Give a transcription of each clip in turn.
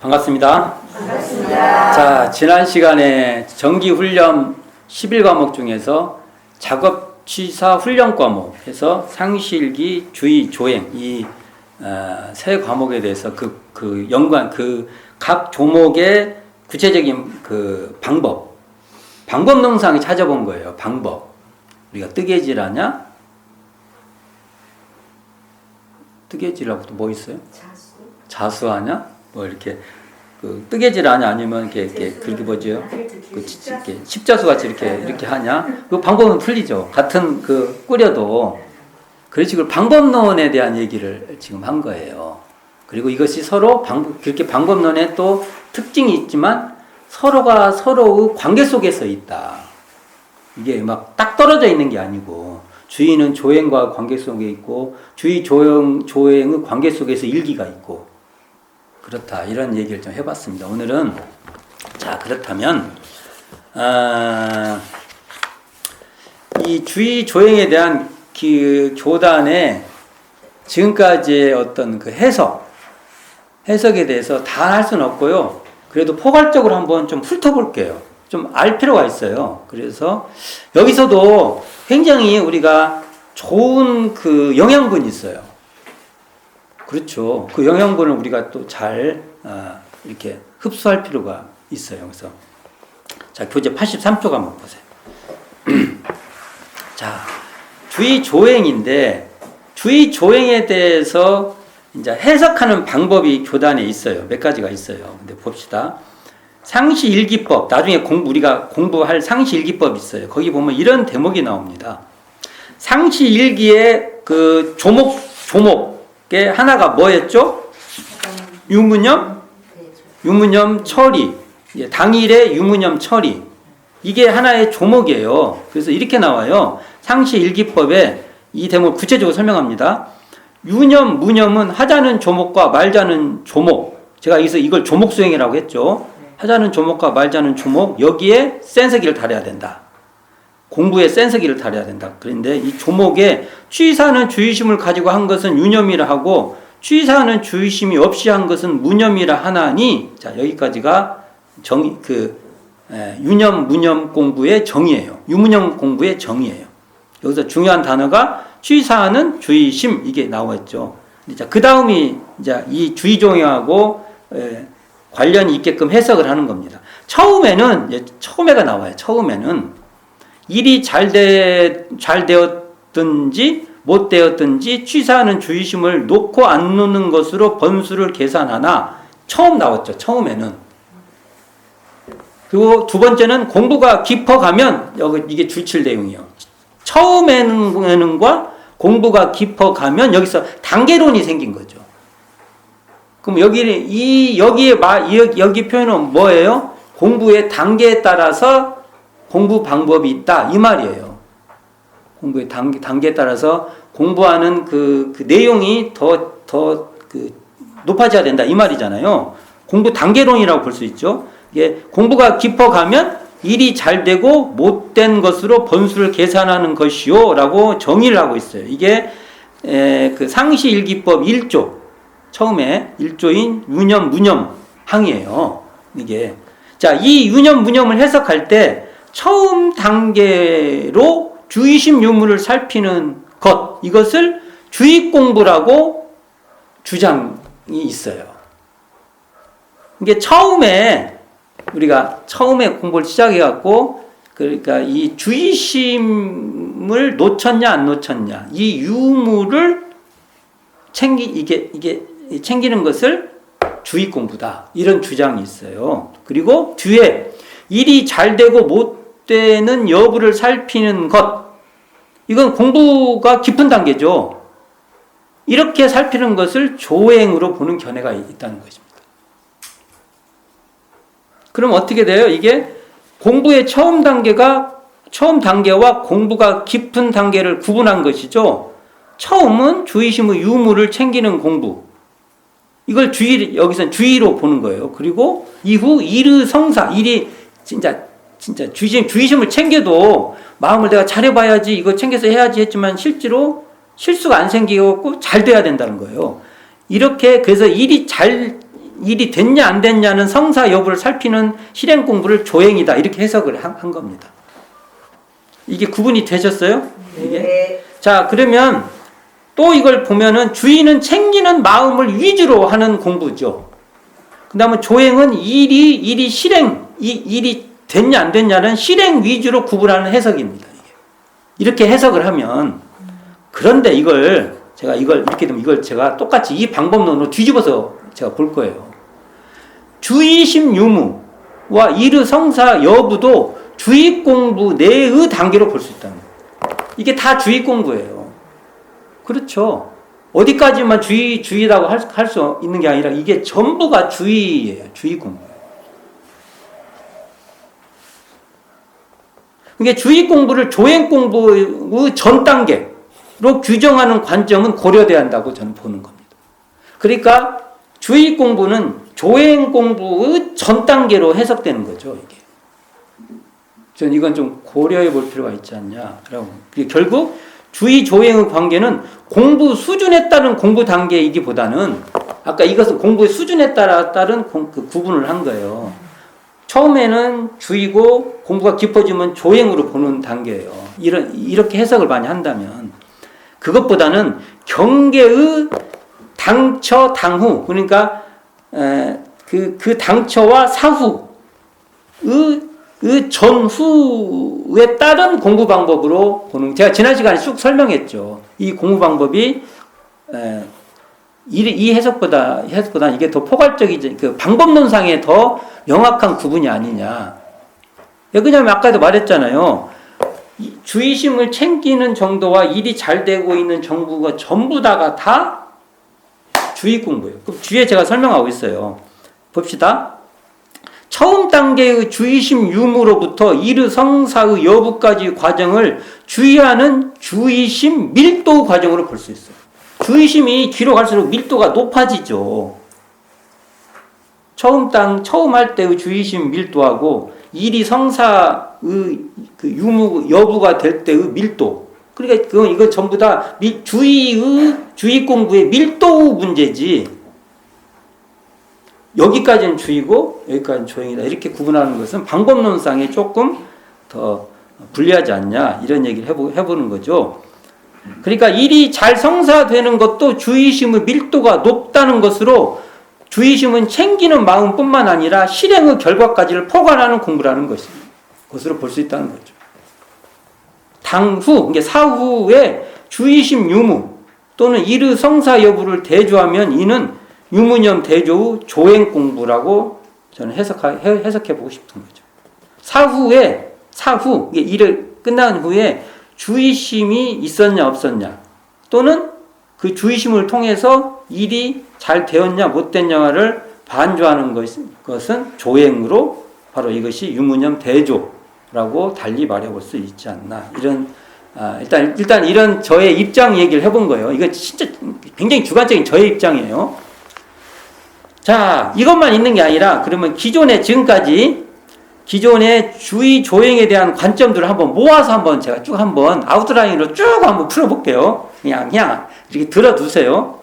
반갑습니다. 반갑습니다. 자, 지난 시간에 정기훈련 11과목 중에서 작업취사 훈련 과목 해서 상실기, 주의, 조행 이 세 과목에 대해서 그 연관 각 조목의 구체적인 방법 명상을 찾아본 거예요. 방법. 우리가 뜨개질하냐? 뜨개질하고 또 뭐 있어요? 자수하냐? 뭐 이렇게 뜨개질하냐? 아니면 이렇게 그렇게 뭐죠? 이렇게 십자수 같이 이렇게 하냐? 그 방법은 틀리죠. 같은 꾸려도 그런 식으로 방법론에 대한 얘기를 지금 한 거예요. 그리고 이것이 서로 그렇게 방법론에 또 특징이 있지만 서로가 서로의 관계 속에서 있다. 이게 막 딱 떨어져 있는 게 아니고 주의는 조행과 관계 속에 있고 주의 조행의 관계 속에서 일기가 있고 그렇다. 이런 얘기를 좀 해봤습니다. 오늘은 자 그렇다면 이 주의 조행에 대한 교단의 지금까지의 어떤 해석에 대해서 다 할 수는 없고요. 그래도 포괄적으로 한번 좀 훑어볼게요. 좀 알 필요가 있어요. 그래서 여기서도 굉장히 우리가 좋은 영양분이 있어요. 그렇죠. 그 영양분을 우리가 또 잘 이렇게 흡수할 필요가 있어요. 그래서 자 교재 83쪽 한번 보세요. 자 주의 조행인데 주의 조행에 대해서 이제 해석하는 방법이 교단에 있어요. 몇 가지가 있어요. 근데 봅시다. 상시일기법, 나중에 우리가 공부할 상시일기법이 있어요. 거기 보면 이런 대목이 나옵니다. 상시일기의 조목의 하나가 뭐였죠? 유무념 처리. 당일의 유무념 처리. 이게 하나의 조목이에요. 그래서 이렇게 나와요. 상시일기법에 이 대목을 구체적으로 설명합니다. 유념, 무념은 하자는 조목과 말자는 조목. 제가 여기서 이걸 조목수행이라고 했죠. 하자는 조목과 말자는 조목. 여기에 센서기를 달아야 된다. 공부에 센서기를 달아야 된다. 그런데 이 조목에 취사는 주의심을 가지고 한 것은 유념이라 하고 취사는 주의심이 없이 한 것은 무념이라 하나니 자 여기까지가 유념, 무념 공부의 정의예요. 유무념 공부의 정의예요. 여기서 중요한 단어가 취사하는 주의심 이게 나왔죠. 그 다음이 이제 이 주의종하고 관련이 있게끔 해석을 하는 겁니다. 처음에가 나와요. 처음에는 일이 잘 되었든지 못 되었든지 취사하는 주의심을 놓고 안 놓는 것으로 번수를 계산하나 처음 나왔죠. 처음에는. 그리고 두 번째는 공부가 깊어가면 이게 줄칠 내용이에요. 처음에는과 공부가 깊어가면 여기서 단계론이 생긴 거죠. 그럼 여기 표현은 뭐예요? 공부의 단계에 따라서 공부 방법이 있다 이 말이에요. 공부의 단계에 따라서 공부하는 그 내용이 더 높아져야 된다 이 말이잖아요. 공부 단계론이라고 볼 수 있죠. 이게 공부가 깊어가면 일이 잘 되고 못된 것으로 번수를 계산하는 것이요 라고 정의를 하고 있어요. 이게 상시일기법 1조 처음에 1조인 유념 무념 항이에요. 이게 자, 이 유념 무념을 해석할 때 처음 단계로 주의심 유무를 살피는 것 이것을 주의공부라고 주장이 있어요. 이게 우리가 처음에 공부를 시작해갖고, 그러니까 이 주의심을 놓쳤냐, 안 놓쳤냐, 이 유무를 챙기는 것을 주의 공부다. 이런 주장이 있어요. 그리고 뒤에 일이 잘 되고 못 되는 여부를 살피는 것. 이건 공부가 깊은 단계죠. 이렇게 살피는 것을 조행으로 보는 견해가 있다는 것입니다. 그럼 어떻게 돼요? 이게 공부의 처음 단계와 공부가 깊은 단계를 구분한 것이죠. 처음은 주의심의 유무를 챙기는 공부. 이걸 여기서는 주의로 보는 거예요. 그리고 이후 일의 일이 진짜 주의심을 챙겨도 마음을 내가 잘해봐야지, 이거 챙겨서 해야지 했지만 실제로 실수가 안 생기고 잘 돼야 된다는 거예요. 이렇게 그래서 일이 잘 일이 됐냐 안 됐냐는 성사 여부를 살피는 실행 공부를 조행이다. 이렇게 해석을 한 겁니다. 이게 구분이 되셨어요? 이게? 네. 자, 그러면 또 이걸 보면은 주의는 챙기는 마음을 위주로 하는 공부죠. 그 다음에 조행은 일이 실행, 일이 됐냐 안 됐냐는 실행 위주로 구분하는 해석입니다. 이렇게 해석을 하면, 그런데 제가 이렇게 되면 이걸 제가 똑같이 이 방법론으로 뒤집어서 제가 볼 거예요. 주의심 유무와 일의 성사 여부도 주의 공부 내의 단계로 볼 수 있다는 거예요. 이게 다 주의 공부예요. 그렇죠. 어디까지만 주의라고 할 수 있는 게 아니라 이게 전부가 주의예요. 주의 공부예요. 이게 주의 공부를 조행 공부의 전 단계로 규정하는 관점은 고려돼야 한다고 저는 보는 겁니다. 그러니까 주의 공부는 조행 공부의 전 단계로 해석되는 거죠. 이게. 저는 이건 좀 고려해 볼 필요가 있지 않냐라고. 결국 주의 조행의 관계는 공부 수준에 따른 공부 단계이기보다는 아까 이것은 공부의 수준에 따른 그 구분을 한 거예요. 처음에는 주의고 공부가 깊어지면 조행으로 보는 단계예요. 이렇게 해석을 많이 한다면 그것보다는 경계의 당처 당후, 그러니까 그 당처와 사후의 전후에 따른 공부 방법으로 보는, 제가 지난 시간에 쭉 설명했죠. 이 공부 방법이 이 해석보다 이게 더 포괄적이지, 그 방법론상에 더 명확한 구분이 아니냐. 왜냐하면 아까도 말했잖아요. 주의심을 챙기는 정도와 일이 잘 되고 있는 정부가 전부 다 주의 공부예요. 그럼 뒤에 제가 설명하고 있어요. 봅시다. 처음 단계의 주의심 유무로부터 일의 성사의 여부까지 과정을 주의하는 주의심 밀도 과정으로 볼 수 있어요. 주의심이 뒤로 갈수록 밀도가 높아지죠. 처음 할 때의 주의심 밀도하고 일이 성사의 그 유무 여부가 될 때의 밀도. 그러니까 이건 전부 다 주의 공부의 밀도 문제지. 여기까지는 주의고 여기까지는 조행이다. 이렇게 구분하는 것은 방법론상에 조금 더 불리하지 않냐, 이런 얘기를 해보는 거죠. 그러니까 일이 잘 성사되는 것도 주의심의 밀도가 높다는 것으로 주의심은 챙기는 마음뿐만 아니라 실행의 결과까지를 포괄하는 공부라는 것으로 볼 수 있다는 거죠. 당후, 이게 사후에 주의심 유무 또는 일의 성사 여부를 대조하면 이는 유무념 대조의 조행 공부라고 저는 해석해 보고 싶은 거죠. 사후, 이게 일을 끝난 후에 주의심이 있었냐 없었냐, 또는 그 주의심을 통해서 일이 잘 되었냐 못 됐냐를 반조하는 것은 조행으로 바로 이것이 유무념 대조라고 달리 말해볼 수 있지 않나. 일단 이런 저의 입장 얘기를 해본 거예요. 이건 진짜 굉장히 주관적인 저의 입장이에요. 자, 이것만 있는 게 아니라 그러면 기존의 주의 조행에 대한 관점들을 한번 모아서 한번 제가 쭉 한번 아웃라인으로 쭉 한번 풀어볼게요. 그냥 이렇게 들어두세요.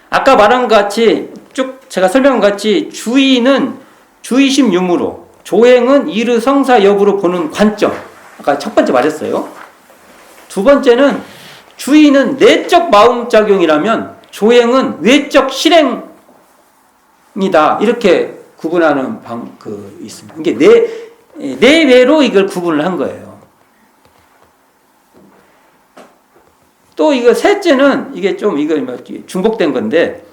아까 말한 것 같이 쭉 제가 설명한 것 같이 주의는 주의심 유무로, 조행은 일의 성사 여부로 보는 관점. 아까 첫 번째 말했어요. 두 번째는 주의는 내적 마음작용이라면 조행은 외적 실행이다. 이렇게 구분하는 있습니다. 이게 내외로 이걸 구분을 한 거예요. 또 이거 셋째는 이게 좀 중복된 건데,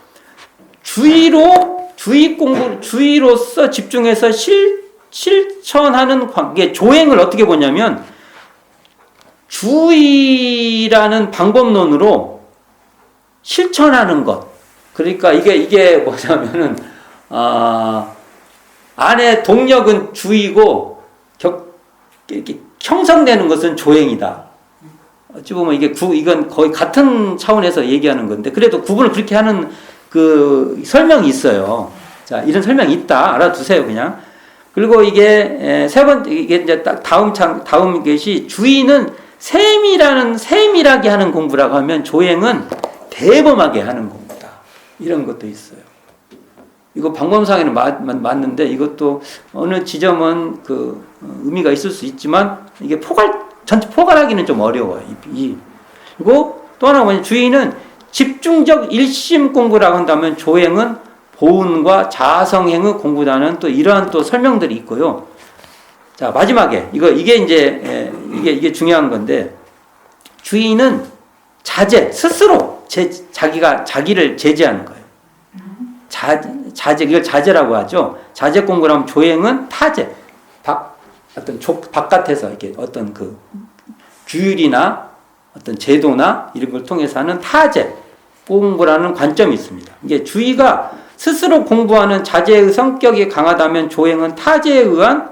주의로서 집중해서 실천하는 관계, 조행을 어떻게 보냐면 주의라는 방법론으로 실천하는 것. 그러니까 이게 뭐냐면은 안에 동력은 주의고 형성되는 것은 조행이다. 어찌 보면 이건 거의 같은 차원에서 얘기하는 건데, 그래도 구분을 그렇게 하는 그 설명이 있어요. 자, 이런 설명이 있다. 알아두세요, 그냥. 그리고 이게 이게 이제 딱 다음 것이 주의는 세밀하게 하는 공부라고 하면 조행은 대범하게 하는 공부다. 이런 것도 있어요. 이거 방법상에는 맞는데 이것도 어느 지점은 그 의미가 있을 수 있지만 이게 전체 포괄하기는 좀 어려워요. 그리고 또 하나 뭐냐, 주의는 집중적 일심 공부라고 한다면 조행은 보은과 자성행의 공부라는 또 이러한 또 설명들이 있고요. 자, 마지막에 이게 이제 이게 중요한 건데, 주의는 자제, 스스로 자기를 제재하는 거예요. 자제, 이걸 자제라고 하죠. 자제 공부를 하면 조행은 타제, 어떤 바깥에서 이렇게 어떤 그 규율이나 어떤 제도나 이런 걸 통해서 하는 타제 공부라는 관점이 있습니다. 이게 주의가 스스로 공부하는 자제의 성격이 강하다면 조행은 타제에 의한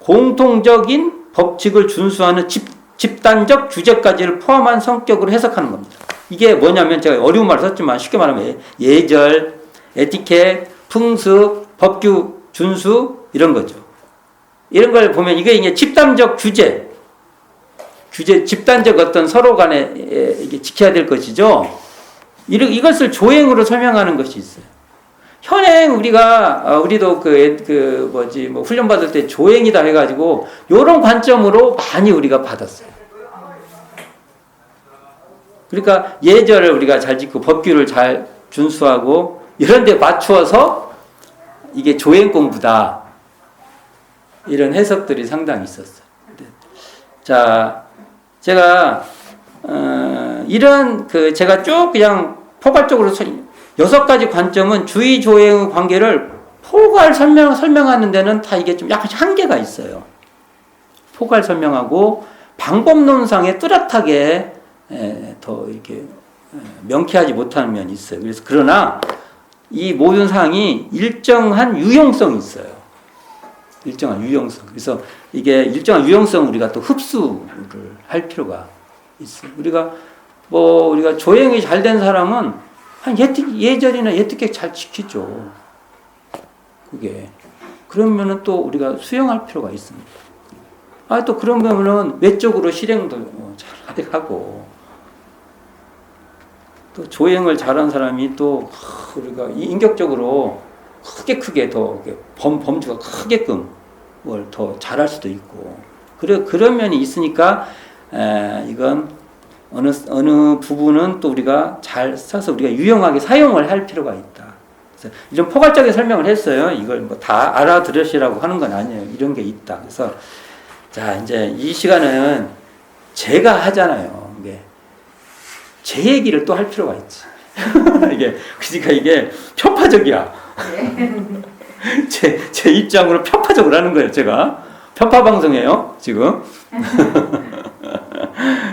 공통적인 법칙을 준수하는 집단적 규제까지를 포함한 성격으로 해석하는 겁니다. 이게 뭐냐면 제가 어려운 말을 썼지만 쉽게 말하면 예절, 에티켓, 풍습, 법규, 준수 이런 거죠. 이런 걸 보면 이게 이제 집단적 규제, 집단적 어떤 서로 간에 이게 지켜야 될 것이죠. 이것을 조행으로 설명하는 것이 있어요. 현행 우리도 훈련 받을 때 조행이다 해가지고 이런 관점으로 많이 우리가 받았어요. 그러니까 예절을 우리가 잘 지키고 법규를 잘 준수하고 이런 데 맞추어서 이게 조행 공부다. 이런 해석들이 상당히 있었어요. 자, 제가 이런 제가 쭉 그냥 포괄적으로 6가지 관점은 주의 조행의 관계를 포괄 설명하는 데는 다 이게 좀 약간 한계가 있어요. 포괄 설명하고 방법론상에 뚜렷하게 더 이렇게 명쾌하지 못하는 면이 있어요. 그래서 그러나 이 모든 사항이 일정한 유용성이 있어요. 일정한 유용성. 그래서 이게 일정한 유용성 우리가 또 흡수를 할 필요가 있어요. 우리가 조행이 잘 된 사람은 한 예절이나 예특객 잘 지키죠. 그게. 그러면은 또 우리가 수용할 필요가 있습니다. 또 그러면은 외적으로 실행도 잘 하고, 또 조행을 잘한 사람이 또 우리가 인격적으로 크게 더 범주가 크게끔 뭘 더 잘할 수도 있고, 그런 면이 있으니까 이건 어느 부분은 또 우리가 잘 써서 우리가 유용하게 사용을 할 필요가 있다. 그래서 이런 포괄적인 설명을 했어요. 이걸 뭐 다 알아들으시라고 하는 건 아니에요. 이런 게 있다. 그래서 자, 이제 이 시간은 제가 하잖아요. 제 얘기를 또 할 필요가 있지. 그러니까 이게 편파적이야. 제 입장으로 편파적으로 하는 거예요, 제가. 편파 방송이에요, 지금.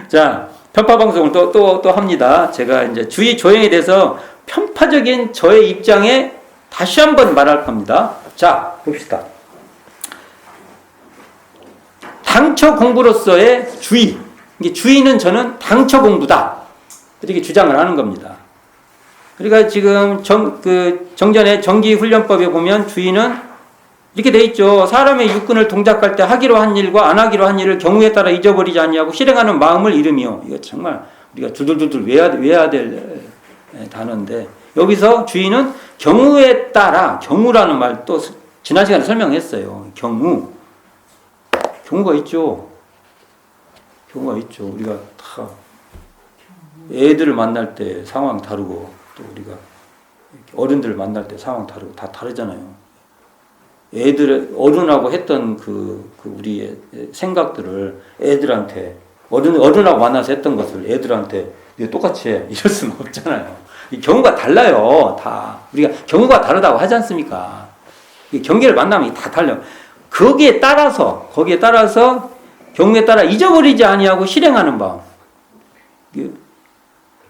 자, 편파 방송을 또 합니다. 제가 이제 주의 조행에 대해서 편파적인 저의 입장에 다시 한번 말할 겁니다. 자, 봅시다. 당처 공부로서의 주의. 이게 주의는 저는 당처 공부다. 이렇게 주장을 하는 겁니다. 그러니까 지금 정전의 정기훈련법에 보면 주의는 이렇게 돼 있죠. 사람의 육군을 동작할 때 하기로 한 일과 안 하기로 한 일을 경우에 따라 잊어버리지 않냐고 실행하는 마음을 이름이요. 이거 정말 우리가 둘둘둘 외워야 될 단어인데, 여기서 주의는 경우에 따라, 경우라는 말 또 지난 시간에 설명했어요. 경우가 있죠. 우리가 다 애들을 만날 때 상황 다르고, 또 우리가 어른들을 만날 때 상황 다르고 다 다르잖아요. 어른하고 했던 우리의 생각들을 애들한테, 어른하고 만나서 했던 것을 애들한테 똑같이 해. 이럴 수는 없잖아요. 경우가 달라요. 다. 우리가 경우가 다르다고 하지 않습니까? 경계를 만나면 다 달라요. 거기에 따라서 경우에 따라 잊어버리지 아니하고 실행하는 마음.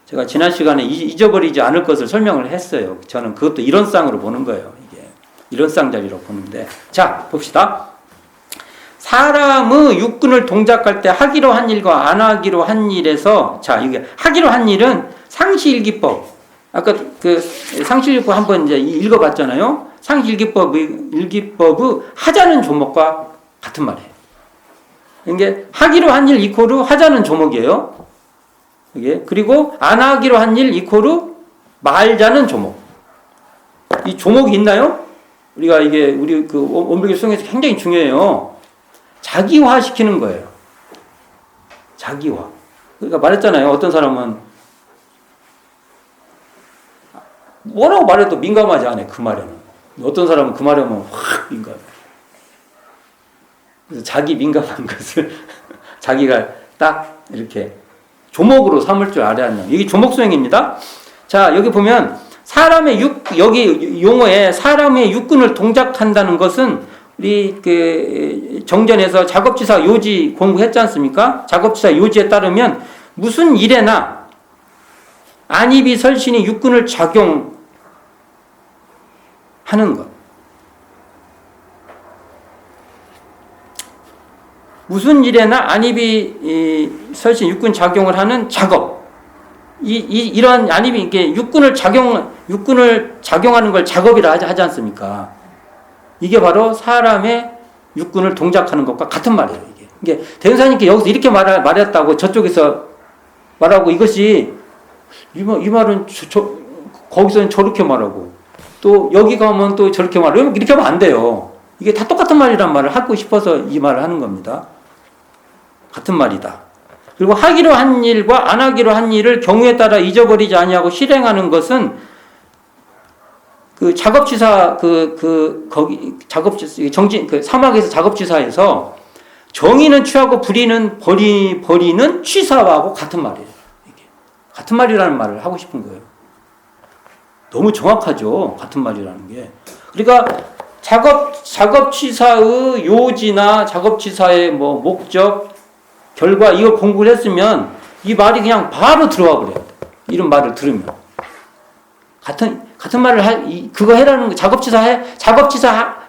제가 지난 시간에 잊어버리지 않을 것을 설명을 했어요. 저는 그것도 이론상으로 보는 거예요. 이게 이론상 자리로 보는데, 자, 봅시다. 사람의 육군을 동작할 때 하기로 한 일과 안 하기로 한 일에서, 자, 이게 하기로 한 일은 상시일기법. 아까 상시일기법 한번 이제 읽어봤잖아요. 상시일기법의 하자는 조목과 같은 말이에요. 이게 하기로 한 일 이코르 하자는 조목이에요. 이게 그리고 안 하기로 한 일 이코르 말자는 조목. 이 조목이 있나요? 우리가 이게 우리 그 원불교 수행에서 굉장히 중요해요. 자기화 시키는 거예요. 자기화. 그러니까 말했잖아요. 어떤 사람은 뭐라고 말해도 민감하지 않아요. 그 말에는. 어떤 사람은 그 말에 하면 확 민감해. 그래서 자기 민감한 것을 자기가 딱 이렇게 조목으로 삼을 줄 알아야 하는. 이게 조목 수행입니다. 자, 여기 보면 사람의 여기 용어에 사람의 육근을 동작한다는 것은 우리 그 정전에서 작업지사 요지 공부했지 않습니까? 작업지사 요지에 따르면 무슨 일에나 안입이 설신이 육근을 작용하는 것. 무슨 일에나 안입이 설신 육근 작용을 하는 작업. 이런 안입이 이게 육근을 작용하는 걸 작업이라 하지 않습니까? 이게 바로 사람의 육근을 동작하는 것과 같은 말이에요. 이게 대운사님께 여기서 이렇게 말했다고 저쪽에서 말하고 이것이 이 말은 거기서는 저렇게 말하고 또 여기 가면 또 저렇게 말하고 이렇게 하면 안 돼요. 이게 다 똑같은 말이란 말을 하고 싶어서 이 말을 하는 겁니다. 같은 말이다. 그리고 하기로 한 일과 안 하기로 한 일을 경우에 따라 잊어버리지 아니하고 실행하는 것은 그 작업지사 거기 작업지 정진 그 사막에서 작업지사에서 정의는 취하고 불의는 버리는 취사하고 같은 말이에요. 이게 같은 말이라는 말을 하고 싶은 거예요. 너무 정확하죠. 같은 말이라는 게. 그러니까 작업지사의 요지나 작업지사의 뭐 목적 결과 이거 공부를 했으면 이 말이 그냥 바로 들어와 버려야 돼. 이런 말을 들으면 같은 말을 그거 해라는 거 작업지사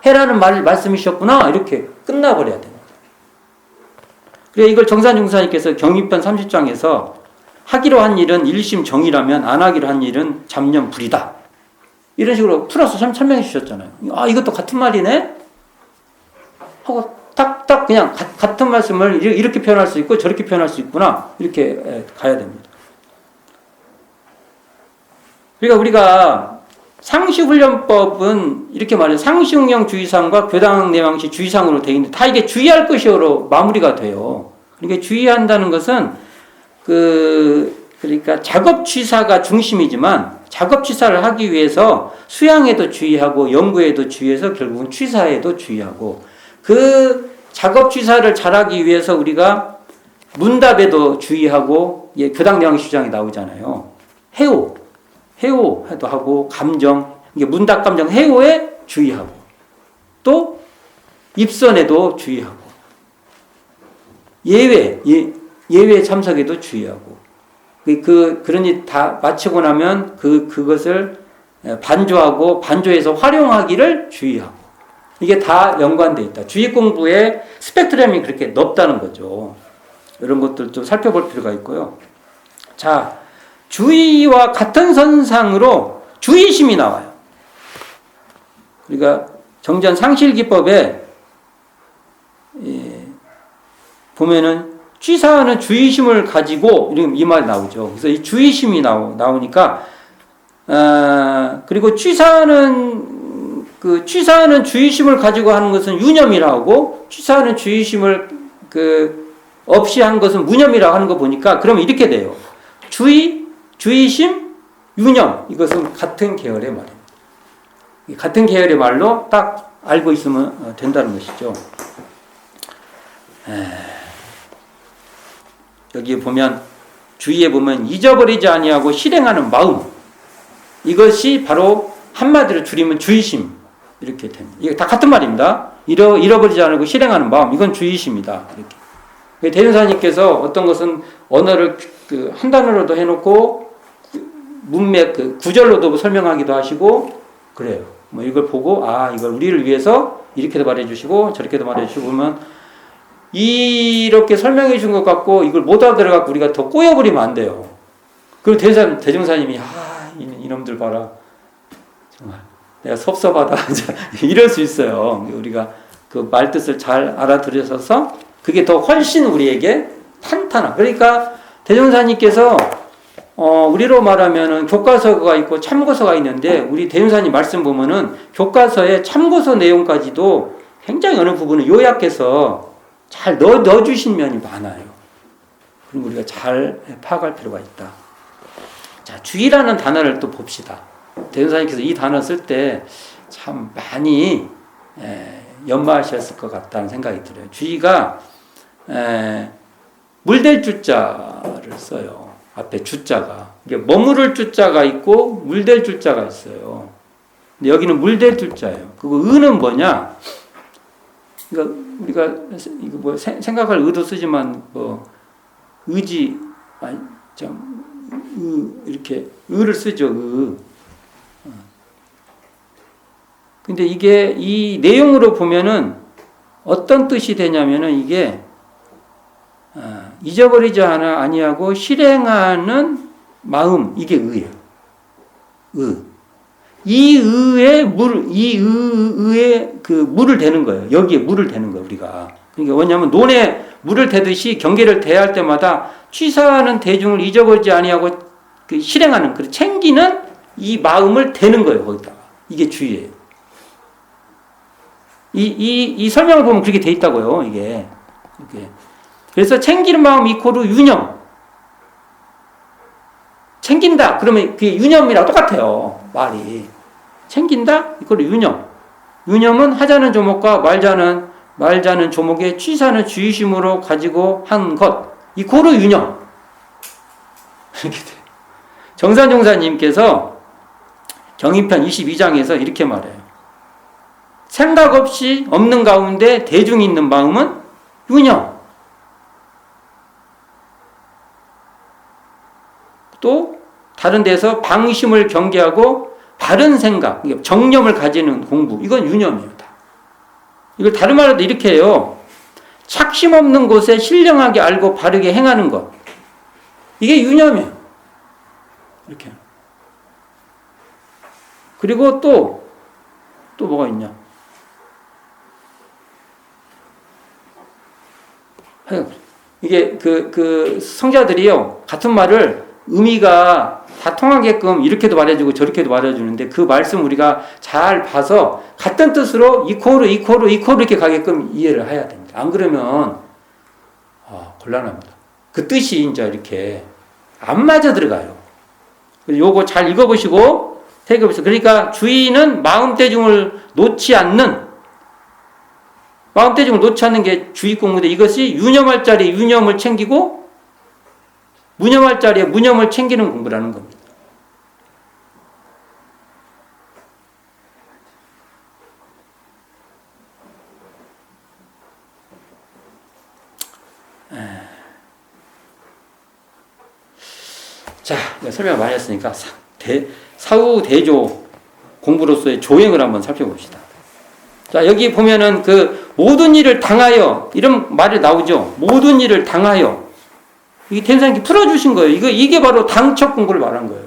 해라는 말씀이셨구나 이렇게 끝나버려야 돼요. 그래 이걸 정산중사님께서 경위편 30장에서 하기로 한 일은 일심 정의라면 안 하기로 한 일은 잡념 불이다. 이런 식으로 풀어서 설명해 주셨잖아요. 아 이것도 같은 말이네 하고 딱 그냥 같은 말씀을 이렇게 표현할 수 있고 저렇게 표현할 수 있구나 이렇게 가야 됩니다. 그러니까 우리가 상시훈련법은 이렇게 말해요. 상시응용 주의사항과 교당내왕시 주의사항으로 되어 있는데 다 이게 주의할 것이로 마무리가 돼요. 그러니까 주의한다는 것은 그러니까 작업취사가 중심이지만 작업취사를 하기 위해서 수양에도 주의하고 연구에도 주의해서 결국은 취사에도 주의하고 그 작업취사를 잘하기 위해서 우리가 문답에도 주의하고 교당내왕시 주장이 나오잖아요. 해오도 하고 감정 이게 문답 감정 해오에 주의하고 또 입선에도 주의하고 예외 참석에도 주의하고 그러니 다 마치고 나면 그것을 반조하고 반조해서 활용하기를 주의하고 이게 다 연관되어 있다. 주의 공부의 스펙트럼이 그렇게 넓다는 거죠. 이런 것들 좀 살펴볼 필요가 있고요. 자, 주의와 같은 선상으로 주의심이 나와요. 우리가 정전 상실기법에 보면은 취사하는 주의심을 가지고 이 말이 나오죠. 그래서 이 주의심이 나오니까 그리고 취사하는 주의심을 가지고 하는 것은 유념이라고 취사하는 주의심을 없이 한 것은 무념이라고 하는 거 보니까 그러면 이렇게 돼요. 주의심, 유념 이것은 같은 계열의 말입니다. 같은 계열의 말로 딱 알고 있으면 된다는 것이죠. 여기 보면 주의에 보면 잊어버리지 아니하고 실행하는 마음 이것이 바로 한마디로 줄이면 주의심 이렇게 됩니다. 이게 다 같은 말입니다. 잃어버리지 않고 실행하는 마음 이건 주의심이다. 이렇게 대륜사님께서 어떤 것은 언어를 한 단어로도 해놓고 문맥 구절로도 설명하기도 하시고 그래요. 뭐 이걸 보고 이걸 우리를 위해서 이렇게도 말해주시고 저렇게도 말해주시고 보면 이렇게 설명해 준 것 같고 이걸 못 알아들어갖고 우리가 더 꼬여버리면 안 돼요. 그리고 대종사님이 이놈들 봐라 정말 내가 섭섭하다 이럴 수 있어요. 우리가 그 말뜻을 잘 알아들여서 그게 더 훨씬 우리에게 탄탄한 그러니까 대종사님께서 우리로 말하면은 교과서가 있고 참고서가 있는데 우리 대윤사님 말씀 보면은 교과서에 참고서 내용까지도 굉장히 어느 부분을 요약해서 잘 넣어주신 면이 많아요. 그럼 우리가 잘 파악할 필요가 있다. 자, 주의라는 단어를 또 봅시다. 대윤사님께서 이 단어 쓸 때 참 많이 연마하셨을 것 같다는 생각이 들어요. 주의가 물될 주자를 써요. 앞에 주자가. 이게 머무를 주자가 있고 물될 주자가 있어요. 근데 여기는 물될 주자예요. 그거 의는 뭐냐? 그러니까 우리가 이거 뭐 생각할 의도 쓰지만 뭐 의지 아니 이렇게 의를 쓰죠. 근데 이게 이 내용으로 보면은 어떤 뜻이 되냐면은 이게 잊어버리지 아니하고 실행하는 마음, 이게 의예요. 이 의에 그 물을 대는 거예요. 여기에 물을 대는 거예요, 우리가. 그러니까 뭐냐면 논에 물을 대듯이 경계를 대할 때마다 취사하는 대중을 잊어버리지 아니하고 그 실행하는, 그 챙기는 이 마음을 대는 거예요, 거기다가. 이게 주의예요. 이 설명을 보면 그렇게 돼 있다고요, 이게. 그래서 챙기는 마음 이코르 유념. 챙긴다. 그러면 그게 유념이랑 똑같아요. 말이. 챙긴다? 이코르 유념. 유념은 하자는 조목과 말자는 조목의 취사는 주의심으로 가지고 한 것. 이코르 유념. 이렇게 돼요. 정산종사님께서 경인편 22장에서 이렇게 말해요. 생각 없이 없는 가운데 대중이 있는 마음은 유념. 또 다른 데서 방심을 경계하고 바른 생각, 정념을 가지는 공부. 이건 유념이에요. 이걸 다른 말로도 이렇게 해요. 착심 없는 곳에 신령하게 알고 바르게 행하는 것. 이게 유념이에요. 이렇게. 그리고 또 뭐가 있냐. 이게 그 성자들이요. 같은 말을 의미가 다 통하게끔 이렇게도 말해주고 저렇게도 말해주는데 그 말씀 우리가 잘 봐서 같은 뜻으로 이코르 이렇게 가게끔 이해를 해야 됩니다. 안 그러면 곤란합니다. 그 뜻이 이제 이렇게 안 맞아 들어가요. 요거 잘 읽어보시고 새겨보세요. 그러니까 주의는 마음대중을 놓지 않는 게 주의 공부인데 이것이 유념할 자리에 유념을 챙기고 무념할 자리에 무념을 챙기는 공부라는 겁니다. 자, 설명 많이 했으니까 사후 대조 공부로서의 조행을 한번 살펴봅시다. 자, 여기 보면은 그 모든 일을 당하여 이런 말이 나오죠. 모든 일을 당하여. 이게天上이 풀어주신 거예요. 이게 바로 당척 공부를 말한 거예요.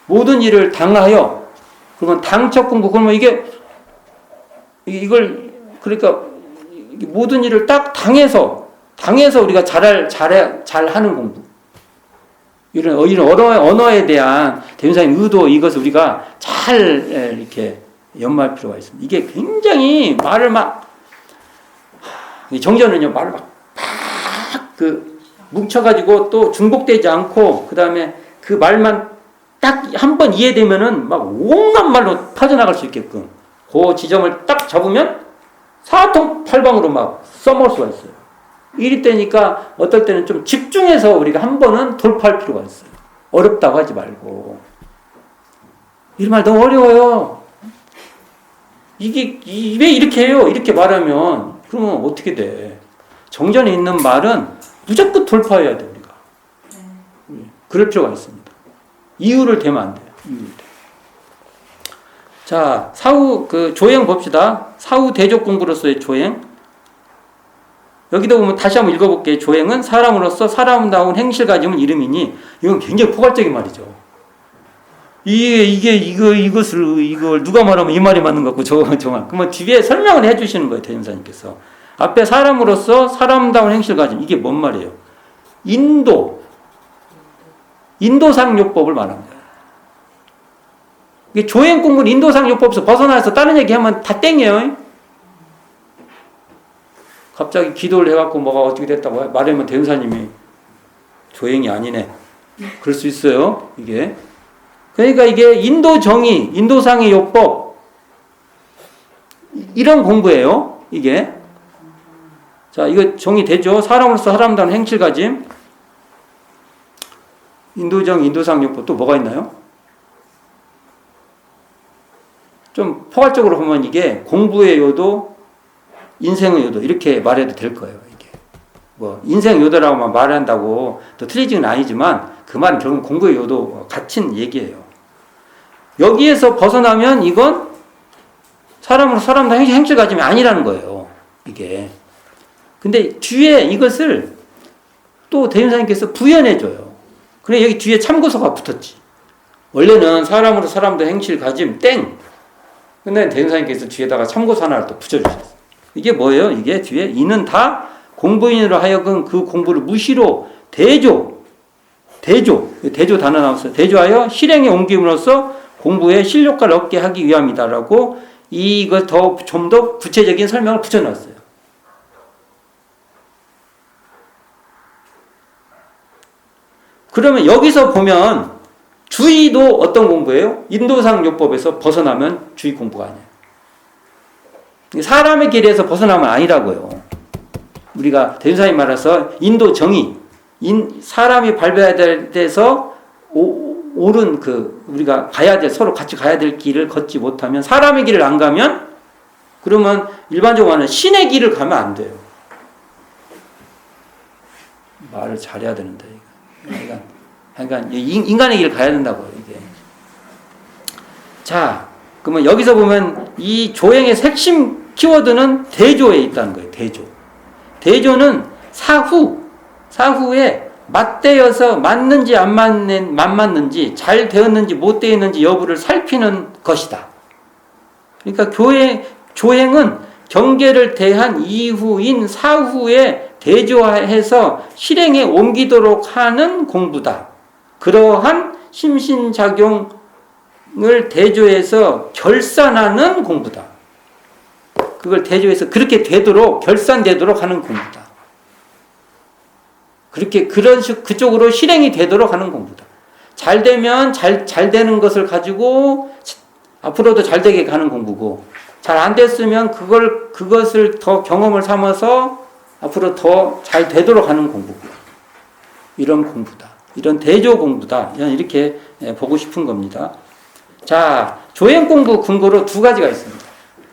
모든 일을 당하여. 그러면 당척 공부. 그러면 이걸 그러니까 모든 일을 딱 당해서 우리가 잘하는 공부. 이런 언어에 대한 대윤사님 의도 이것을 우리가 잘 이렇게 연마할 필요가 있습니다. 이게 굉장히 말을 정전은요, 말을 뭉쳐가지고 또 중복되지 않고, 그 다음에 그 말만 딱 한 번 이해되면은 막 온갖 말로 퍼져나갈 수 있게끔 그 지점을 딱 잡으면 사통팔방으로 막 써먹을 수가 있어요. 이리 때니까 어떨 때는 좀 집중해서 우리가 한 번은 돌파할 필요가 있어요. 어렵다고 하지 말고. 이 말 너무 어려워요. 이게 왜 이렇게 해요? 이렇게 말하면 그러면 어떻게 돼? 정전에 있는 말은 무조건 돌파해야 돼, 우리가. 그럴 필요가 있습니다. 이유를 대면 안 돼요. 자, 사후 조행 봅시다. 사후 대조 공부로서의 조행. 여기도 보면 다시 한번 읽어볼게요. 조행은 사람으로서 사람다운 행실 가지면 이름이니, 이건 굉장히 포괄적인 말이죠. 이걸 누가 말하면 이 말이 맞는 것 같고 저 말. 그러면 뒤에 설명을 해주시는 거예요, 대연사님께서. 앞에 사람으로서 사람다운 행실 가짐. 이게 뭔 말이에요? 인도. 인도상 요법을 말한 거예요. 이게 조행 공부는 인도상 요법에서 벗어나서 다른 얘기하면 다 땡이에요. 갑자기 기도를 해갖고 뭐가 어떻게 됐다고 말하면 대응사님이 조행이 아니네. 그럴 수 있어요. 이게. 그러니까 이게 인도 정의, 인도상의 요법 이런 공부예요. 이게. 자, 이거 정의되죠? 사람으로서 사람다운 행실 가짐. 인도정, 인도상 요법 또 뭐가 있나요? 좀 포괄적으로 보면 이게 공부의 요도, 인생의 요도 이렇게 말해도 될 거예요. 이게 뭐 인생 요도라고만 말한다고 또 틀리지는 아니지만 그 말은 결국 공부의 요도 같은 얘기예요. 여기에서 벗어나면 이건 사람으로 사람다 행실 가짐이 아니라는 거예요. 이게. 근데 뒤에 이것을 또 대인사님께서 부연해줘요. 그래 여기 뒤에 참고서가 붙었지. 원래는 사람으로 사람도 행실 가짐 땡. 근데 대인사님께서 뒤에다가 참고서 하나를 또 붙여주셨어요. 이게 뭐예요? 이게 뒤에 이는 다 공부인으로 하여금 그 공부를 무시로 대조 단어 나왔어요. 대조하여 실행에 옮김으로써 공부에 실효과를 얻게 하기 위함이다라고 이걸 좀 더 구체적인 설명을 붙여놨어요. 그러면 여기서 보면 주의도 어떤 공부예요? 인도상 요법에서 벗어나면 주의 공부가 아니에요. 사람의 길에서 벗어나면 아니라고요. 우리가 대인사님 말해서 인도 정의, 사람이 밟아야 될 데서 옳은 우리가 가야 될, 서로 같이 가야 될 길을 걷지 못하면, 사람의 길을 안 가면, 그러면 일반적으로 하는 신의 길을 가면 안 돼요. 말을 잘해야 되는데. 그러니까 인간의 길을 가야 된다고요, 이게. 자, 그러면 여기서 보면 이 조행의 핵심 키워드는 대조에 있다는 거예요, 대조. 대조는 사후에 맞대어서 맞는지 안 맞는지, 잘 되었는지 못 되었는지 여부를 살피는 것이다. 그러니까 조행은 경계를 대한 이후인 사후에 대조해서 실행에 옮기도록 하는 공부다. 그러한 심신작용을 대조해서 결산하는 공부다. 그걸 대조해서 그렇게 되도록, 결산되도록 하는 공부다. 그쪽으로 실행이 되도록 하는 공부다. 잘 되면 잘 되는 것을 가지고 앞으로도 잘 되게 가는 공부고, 잘 안 됐으면 그것을 더 경험을 삼아서 앞으로 더 잘 되도록 하는 공부고, 이런 공부다. 이런 대조 공부다. 이렇게 보고 싶은 겁니다. 자, 조행 공부 근거로 두 가지가 있습니다.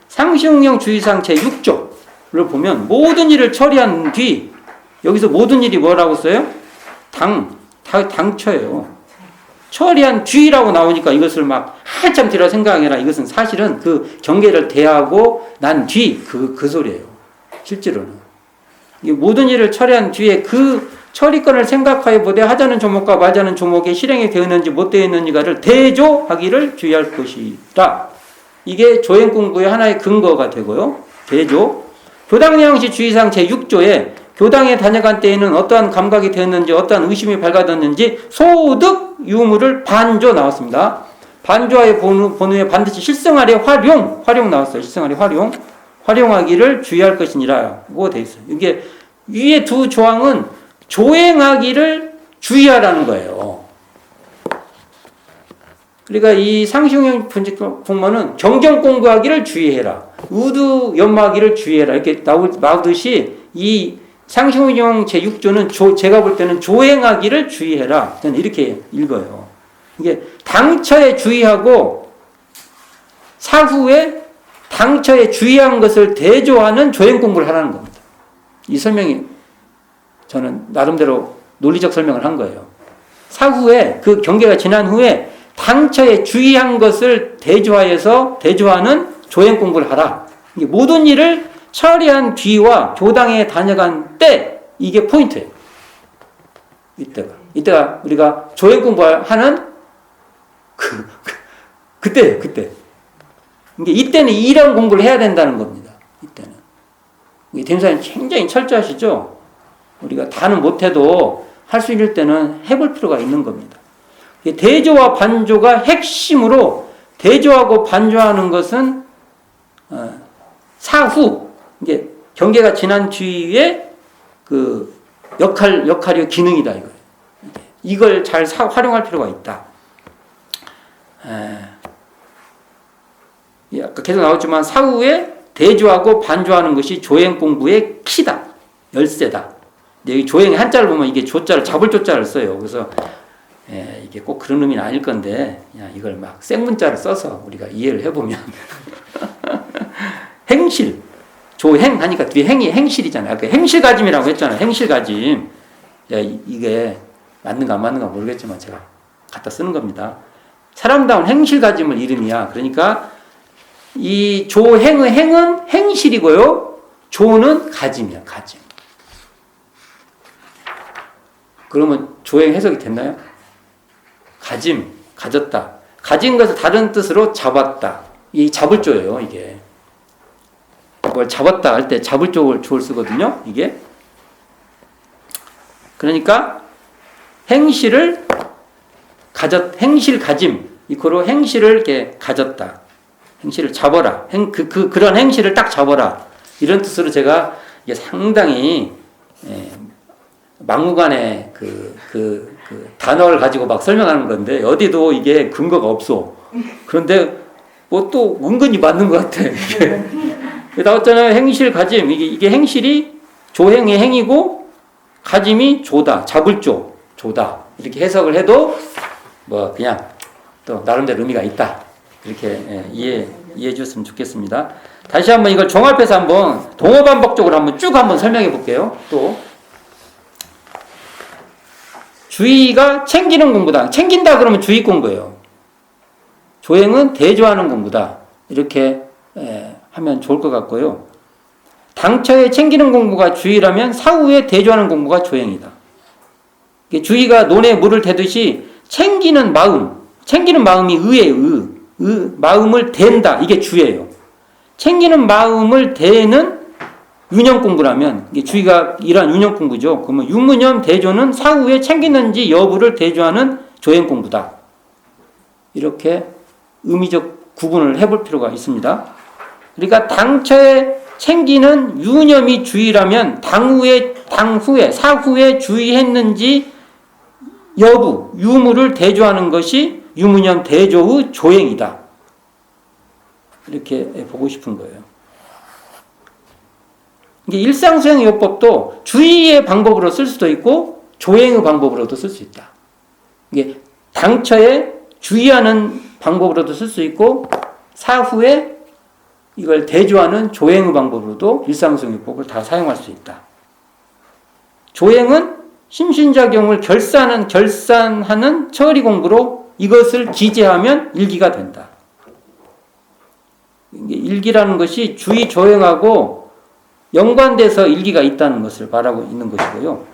상시응용 주의상 제6조를 보면 모든 일을 처리한 뒤, 여기서 모든 일이 뭐라고 써요? 당처예요. 처리한 뒤라고 나오니까 이것을 막 한참 뒤라 생각해라. 이것은 사실은 그 경계를 대하고 난 뒤 그 소리예요. 실제로는. 모든 일을 처리한 뒤에 그 처리권을 생각하여 보되 하자는 조목과 말자는 조목에 실행이 되었는지 못 되었는지가를 대조하기를 주의할 것이다. 이게 조행 공부의 하나의 근거가 되고요. 대조. 교당량시 주의상 제6조에 교당에 다녀간 때에는 어떠한 감각이 되었는지 어떠한 의심이 발각됐는지 소득 유무를 반조 나왔습니다. 반조의 본후에 반드시 실생활의 활용 나왔어요. 실생활의 활용하기를 주의할 것이니라고 되어 있어요. 이게 위에 두 조항은 조행하기를 주의하라는 거예요. 그러니까 이 상시응용 분직공문은 경전 공부하기를 주의해라. 의도 연마하기를 주의해라. 이렇게 나오듯이 이 상시응용 제6조는 제가 볼 때는 조행하기를 주의해라. 저는 이렇게 읽어요. 이게 당처에 주의하고 사후에 당처에 주의한 것을 대조하는 조행 공부를 하라는 겁니다. 이 설명이 저는 나름대로 논리적 설명을 한 거예요. 사후에 그 경계가 지난 후에 당처에 주의한 것을 대조하는 조행 공부를 하라. 이게 모든 일을 처리한 뒤와 교당에 다녀간 때, 이게 포인트예요. 이때가 우리가 조행 공부하는 그때예요. 이때는 이런 공부를 해야 된다는 겁니다. 이때는. 대인사님 굉장히 철저하시죠? 우리가 다는 못해도 할 수 있을 때는 해볼 필요가 있는 겁니다. 대조와 반조가 핵심으로 대조하고 반조하는 것은 사후 이게 경계가 지난 뒤에 그 역할이 기능이다 이거. 이걸 잘 활용할 필요가 있다. 아까 계속 나왔지만 사후에 대조하고 반조하는 것이 조행 공부의 키다, 열쇠다. 여기 조행 한자를 보면 이게 조자를 잡을 조자를 써요. 그래서 이게 꼭 그런 의미는 아닐 건데 이걸 막 생문자를 써서 우리가 이해를 해보면 행실, 조행 하니까 뒤에 행이 행실이잖아요. 그 행실가짐이라고 했잖아요. 행실가짐. 이게 맞는가 안 맞는가 모르겠지만 제가 갖다 쓰는 겁니다. 사람다운 행실가짐을 이름이야. 그러니까 이 조행의 행은 행실이고요. 조는 가짐이야. 가짐. 그러면 조행 해석이 됐나요? 가짐, 가졌다. 가진 것을 다른 뜻으로 잡았다. 이 잡을 조예요, 이게. 뭘 잡았다 할 때 잡을 조를 쓰거든요, 이게. 그러니까 행실을 행실 가짐. 이코로 행실을 이렇게 가졌다. 행실을 잡아라. 그런 행실을 딱 잡아라. 이런 뜻으로 제가 이게 상당히, 막무가내 그 단어를 가지고 막 설명하는 건데, 어디도 이게 근거가 없어. 그런데 뭐 또 은근히 맞는 것 같아. 이게. 나왔잖아요. 행실 가짐. 이게 행실이 조행의 행이고, 가짐이 조다. 잡을 조다. 이렇게 해석을 해도, 뭐, 그냥 또 나름대로 의미가 있다. 이렇게 이해해 주셨으면 좋겠습니다. 다시 한번 이걸 종합해서 한번 동어반복적으로 한번 쭉 한번 설명해 볼게요. 또. 주의가 챙기는 공부다. 챙긴다 그러면 주의 공부예요. 조행은 대조하는 공부다. 이렇게 하면 좋을 것 같고요. 당처에 챙기는 공부가 주의라면 사후에 대조하는 공부가 조행이다. 주의가 논에 물을 대듯이 챙기는 마음이 의예요. 마음을 댄다. 이게 주예요. 챙기는 마음을 대는 윤영 공부라면 이게 주의가 이러한 윤영 공부죠. 그러면 유무념 대조는 사후에 챙기는지 여부를 대조하는 조행 공부다. 이렇게 의미적 구분을 해볼 필요가 있습니다. 그러니까 당처에 챙기는 유념이 주의라면 사후에 주의했는지 여부, 유무를 대조하는 것이 유무념 대조의 조행이다. 이렇게 보고 싶은 거예요. 이게 일상수행 요법도 주의의 방법으로 쓸 수도 있고 조행의 방법으로도 쓸 수 있다. 이게 당처에 주의하는 방법으로도 쓸 수 있고 사후에 이걸 대조하는 조행의 방법으로도 일상수행 요법을 다 사용할 수 있다. 조행은 심신작용을 결산하는 처리 공부로 이것을 기재하면 일기가 된다. 일기라는 것이 주의 조행하고 연관돼서 일기가 있다는 것을 말하고 있는 것이고요.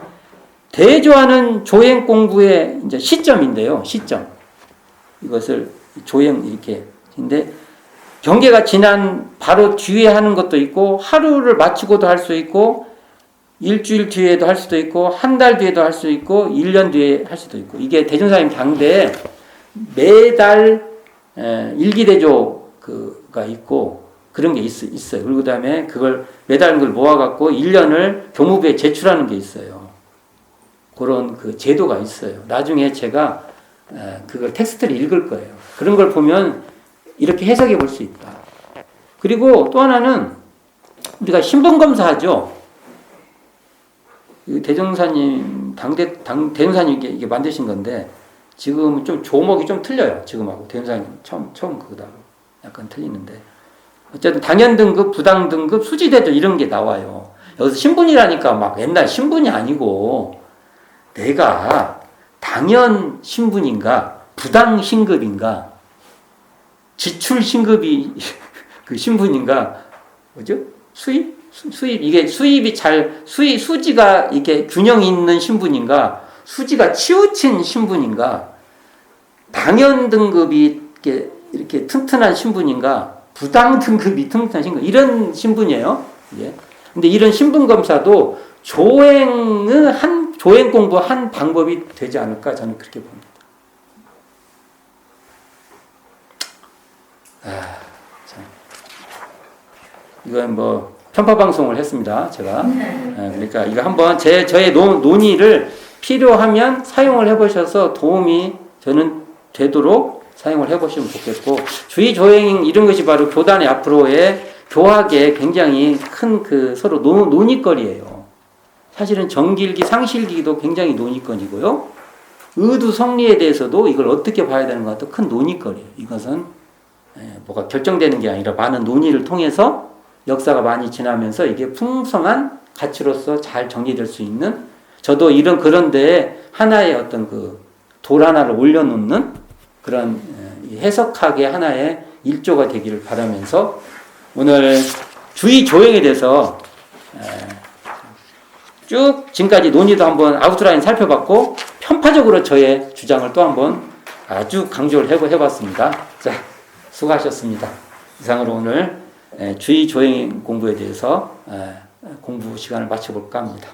대조하는 조행 공부의 이제 시점인데요. 시점. 이것을 조행 이렇게. 근데 경계가 지난 바로 뒤에 하는 것도 있고 하루를 마치고도 할 수 있고 일주일 뒤에도 할 수도 있고 한 달 뒤에도 할 수 있고 1년 뒤에 할 수도 있고 이게 대종사님 당대에 매달 일기대조가 있고 그런 게 있어요. 그리고 그다음에 그걸 매달 그걸 모아갖고 1년을 교무부에 제출하는 게 있어요. 그런 그 제도가 있어요. 나중에 제가 그걸 텍스트를 읽을 거예요. 그런 걸 보면 이렇게 해석해 볼 수 있다. 그리고 또 하나는 우리가 신분검사하죠. 대종사님, 대종사님 이게 만드신 건데 지금 좀 조목이 좀 틀려요. 지금하고 대종사님 처음 그거하고 약간 틀리는데 어쨌든 당연 등급, 부당 등급, 수지 대조 이런 게 나와요. 여기서 신분이라니까 막 옛날 신분이 아니고 내가 당연 신분인가, 부당 신급인가, 지출 신급이 그 신분인가, 뭐죠? 수입 이게 수입이 수지가 이렇게 균형 있는 신분인가, 수지가 치우친 신분인가, 당연 등급이 이렇게 튼튼한 신분인가, 부당 등급이 튼튼한 신분, 이런 신분이에요. 예. 근데 이런 신분 검사도 조행 공부 한 방법이 되지 않을까 저는 그렇게 봅니다. 참. 이건 뭐 편파 방송을 했습니다. 제가. 그러니까 이거 한번 저의 논의를 필요하면 사용을 해보셔서 도움이 저는 되도록 사용을 해보시면 좋겠고, 주의 조행 이런 것이 바로 교단의 앞으로의 교학에 굉장히 큰 그 서로 논의거리예요. 사실은 정길기, 상실기도 굉장히 논의거리고요. 의도 성리에 대해서도 이걸 어떻게 봐야 되는 것도 큰 논의거리예요. 이것은 뭐가 결정되는 게 아니라 많은 논의를 통해서 역사가 많이 지나면서 이게 풍성한 가치로서 잘 정리될 수 있는, 저도 그런데 하나의 어떤 그 돌 하나를 올려놓는 그런 해석하게 하나의 일조가 되기를 바라면서 오늘 주의 조행에 대해서 쭉 지금까지 논의도 한번 아웃라인 살펴봤고, 편파적으로 저의 주장을 또 한번 아주 강조를 해봤습니다. 자, 수고하셨습니다. 이상으로 오늘 주의 조행 공부에 대해서 공부 시간을 마쳐볼까 합니다.